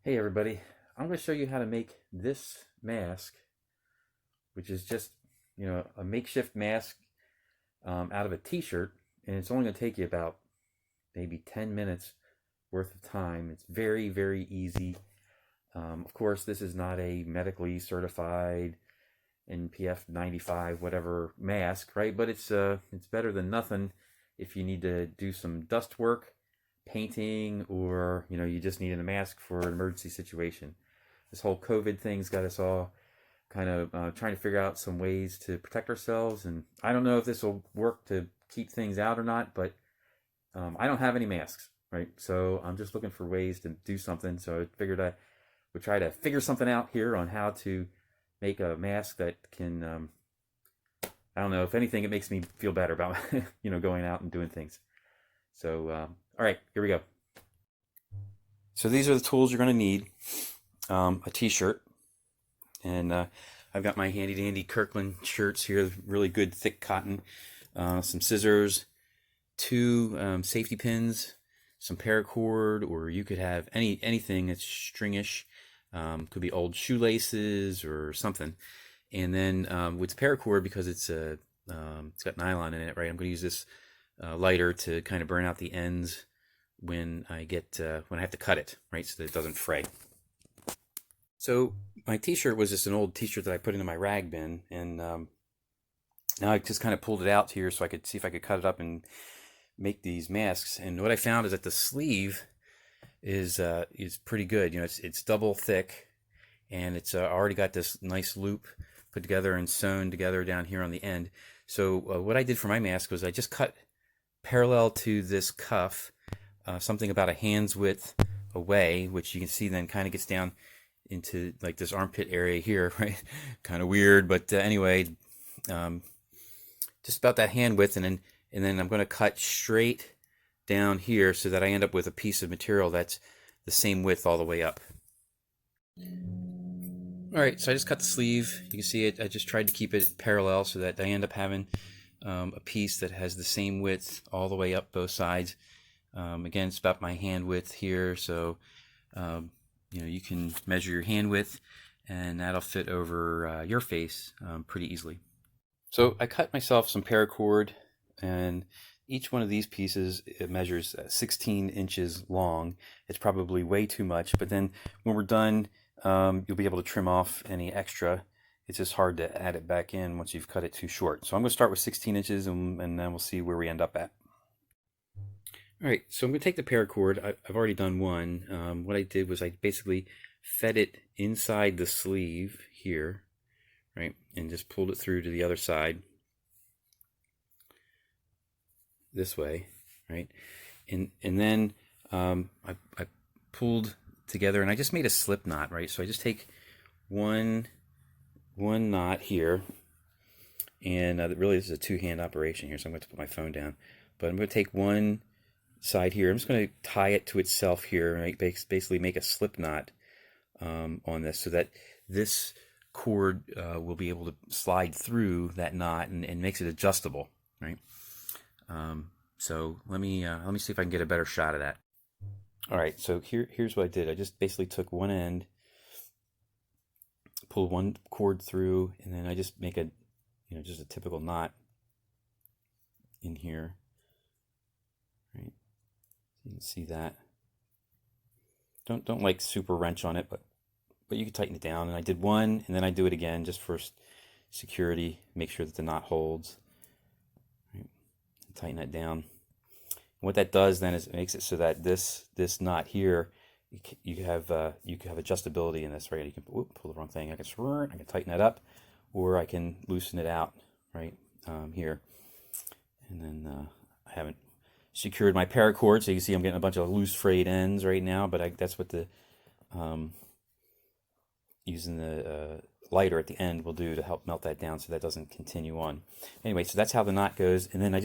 Hey everybody, I'm going to show you how to make this mask, which is just, a makeshift mask out of a t-shirt, and it's only going to take you about maybe 10 minutes worth of time. It's very, very easy. Of course, this is not a medically certified NPF 95 whatever mask, right? But it's better than nothing if you need to do some dust work, painting, or you just need a mask for an emergency situation. This whole COVID thing's got us all kind of trying to figure out some ways to protect ourselves, and I don't know if this will work to keep things out or not, but I don't have any masks, right? So I'm just looking for ways to do something. So I figured I would try to figure something out here on how to make a mask that can I don't know, if anything, it makes me feel better about going out and doing things. So all right, here we go. So these are the tools you're going to need. A t-shirt, and I've got my handy dandy Kirkland shirts here, really good thick cotton, some scissors, two safety pins, some paracord, or you could have anything that's stringish. Could be old shoelaces or something. And then with paracord, because it's got nylon in it, right? I'm going to use this lighter to kind of burn out the ends when I have to cut it, right, so that it doesn't fray. So my t-shirt was just an old t-shirt that I put into my rag bin, and now I just kind of pulled it out here so I could see if I could cut it up and make these masks. And what I found is that the sleeve is pretty good. It's double thick, and it's already got this nice loop put together and sewn together down here on the end. So what I did for my mask was I just cut parallel to this cuff, something about a hand's width away, which you can see then kind of gets down into like this armpit area here, right? Kind of weird, but anyway, just about that hand width, and then I'm going to cut straight down here so that I end up with a piece of material that's the same width all the way up. All right, so I just cut the sleeve. You can see it. I just tried to keep it parallel so that I end up having a piece that has the same width all the way up both sides. Again, it's about my hand width here, so you can measure your hand width, and that'll fit over your face pretty easily. So I cut myself some paracord, and each one of these pieces, it measures 16 inches long. It's probably way too much, but then when we're done, you'll be able to trim off any extra. It's just hard to add it back in once you've cut it too short. So I'm going to start with 16 inches, and then we'll see where we end up at. All right, so I'm going to take the paracord. I've already done one. What I did was I basically fed it inside the sleeve here, right, and just pulled it through to the other side this way, right, and then I pulled together, and I just made a slip knot, right. So I just take one knot here, and really this is a two-hand operation here, so I'm going to put my phone down, but I'm going to take one side here. I'm just going to tie it to itself here, right? Basically make a slip knot on this so that this cord will be able to slide through that knot and makes it adjustable, right? So let me see if I can get a better shot of that. All right, so here's what I did. I just basically took one end, pulled one cord through, and then I just make a just a typical knot in here, right? You can see that. Don't like super wrench on it, but you can tighten it down. And I did one, and then I do it again just for security. Make sure that the knot holds. Right. Tighten that down. And what that does then is it makes it so that this knot here, you have adjustability in this, right? You can pull the wrong thing. I can tighten that up, or I can loosen it out, right here. And then I haven't secured my paracord, so you can see I'm getting a bunch of loose frayed ends right now, but that's what the using the lighter at the end will do to help melt that down so that doesn't continue on. Anyway, so that's how the knot goes, and then I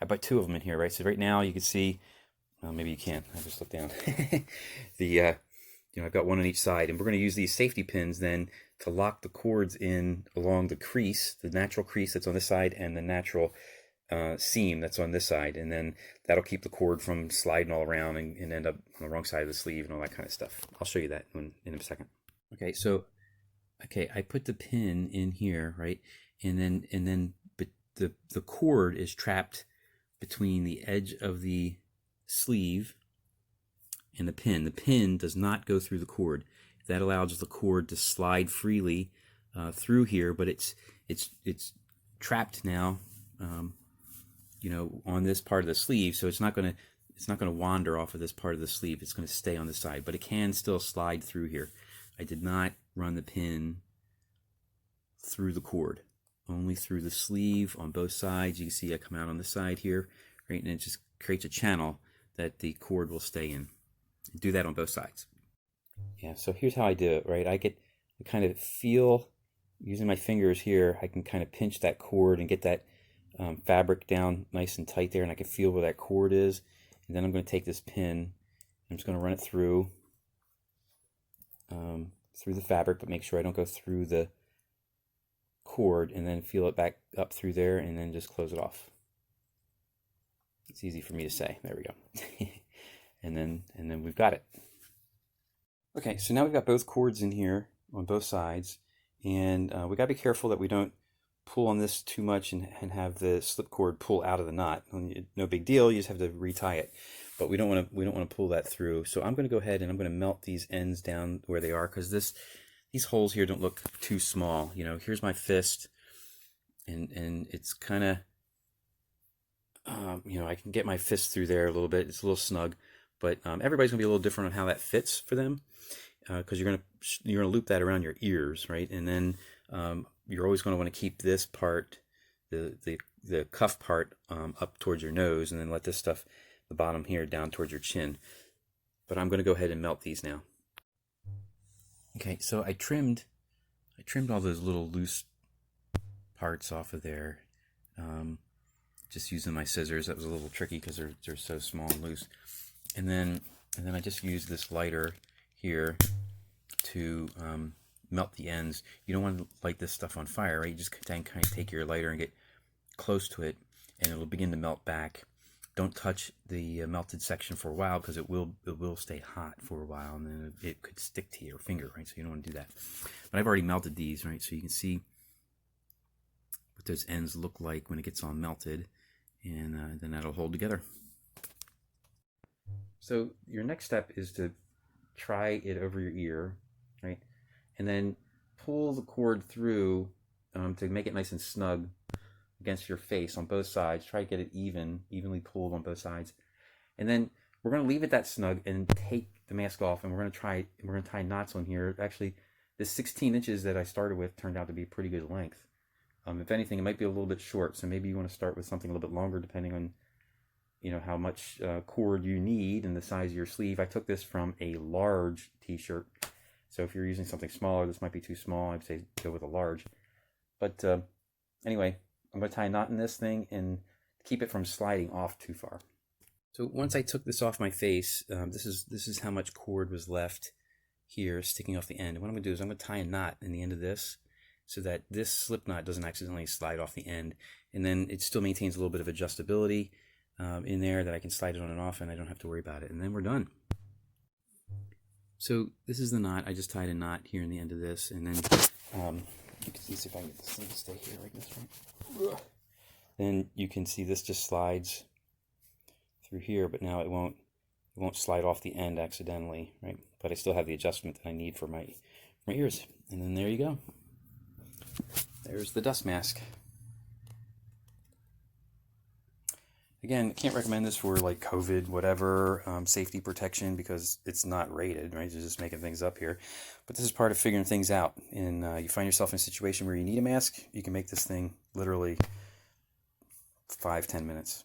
put two of them in here, right? So right now you can see, well, maybe you can't, I just look down. I've got one on each side, and we're going to use these safety pins then to lock the cords in along the crease, the natural crease that's on this side, and the natural seam that's on this side, and then that'll keep the cord from sliding all around and end up on the wrong side of the sleeve and all that kind of stuff. I'll show you that in a second. Okay, so I put the pin in here, right, and then but the cord is trapped between the edge of the sleeve and the pin. The pin does not go through the cord. That allows the cord to slide freely through here, but it's trapped now, you know, on this part of the sleeve, so it's not going to wander off of this part of the sleeve. It's going to stay on the side, but it can still slide through here. I did not run the pin through the cord, only through the sleeve on both sides. You can see I come out on the side here, right, and it just creates a channel that the cord will stay in. Do that on both sides. Yeah, so here's how I do it, right? I kind of feel, using my fingers here, I can kind of pinch that cord and get that fabric down nice and tight there, and I can feel where that cord is. And then I'm going to take this pin, I'm just going to run it through the fabric, but make sure I don't go through the cord, and then feel it back up through there, and then just close it off. It's easy for me to say. There we go. and then we've got it. Okay, so now we've got both cords in here on both sides, and we got to be careful that we don't pull on this too much and have the slip cord pull out of the knot. No big deal, you just have to retie it, but we don't want to pull that through. So I'm going to go ahead and I'm going to melt these ends down where they are, because these holes here don't look too small. You know, here's my fist, and it's kind of you know, I can get my fist through there a little bit. It's a little snug, but everybody's gonna be a little different on how that fits for them, because you're gonna loop that around your ears, right? And then you're always going to want to keep this part, the cuff part, up towards your nose, and then let this stuff, the bottom here, down towards your chin. But I'm going to go ahead and melt these now. Okay, so I trimmed all those little loose parts off of there, just using my scissors. That was a little tricky because they're so small and loose. And then I just used this lighter here to melt the ends. You don't want to light this stuff on fire, right? You just kind of take your lighter and get close to it, and it'll begin to melt back. Don't touch the melted section for a while, because it will stay hot for a while, and then it could stick to your finger, right? So you don't want to do that. But I've already melted these, right? So you can see what those ends look like when it gets all melted, and then that'll hold together. So your next step is to try it over your ear, right? And then pull the cord through to make it nice and snug against your face on both sides. Try to get it evenly pulled on both sides. And then we're going to leave it that snug and take the mask off, and we're going to tie knots on here. Actually, the 16 inches that I started with turned out to be pretty good length. If anything, it might be a little bit short, so maybe you want to start with something a little bit longer, depending on, you know, how much cord you need and the size of your sleeve. I took this from a large t-shirt, so if you're using something smaller, this might be too small. I'd say go with a large. But anyway, I'm going to tie a knot in this thing and keep it from sliding off too far. So once I took this off my face, this is how much cord was left here sticking off the end. And what I'm going to do is I'm going to tie a knot in the end of this, so that this slip knot doesn't accidentally slide off the end, and then it still maintains a little bit of adjustability in there, that I can slide it on and off, and I don't have to worry about it. And then we're done. So this is the knot. I just tied a knot here in the end of this, and then you can see if I can get this thing to stay here like this, right? Then you can see this just slides through here, but now it won't slide off the end accidentally, right? But I still have the adjustment that I need for my ears. And then there you go. There's the dust mask. Again, can't recommend this for like COVID, whatever, safety protection, because it's not rated, right? You're just making things up here. But this is part of figuring things out. And you find yourself in a situation where you need a mask, you can make this thing literally 5-10 minutes.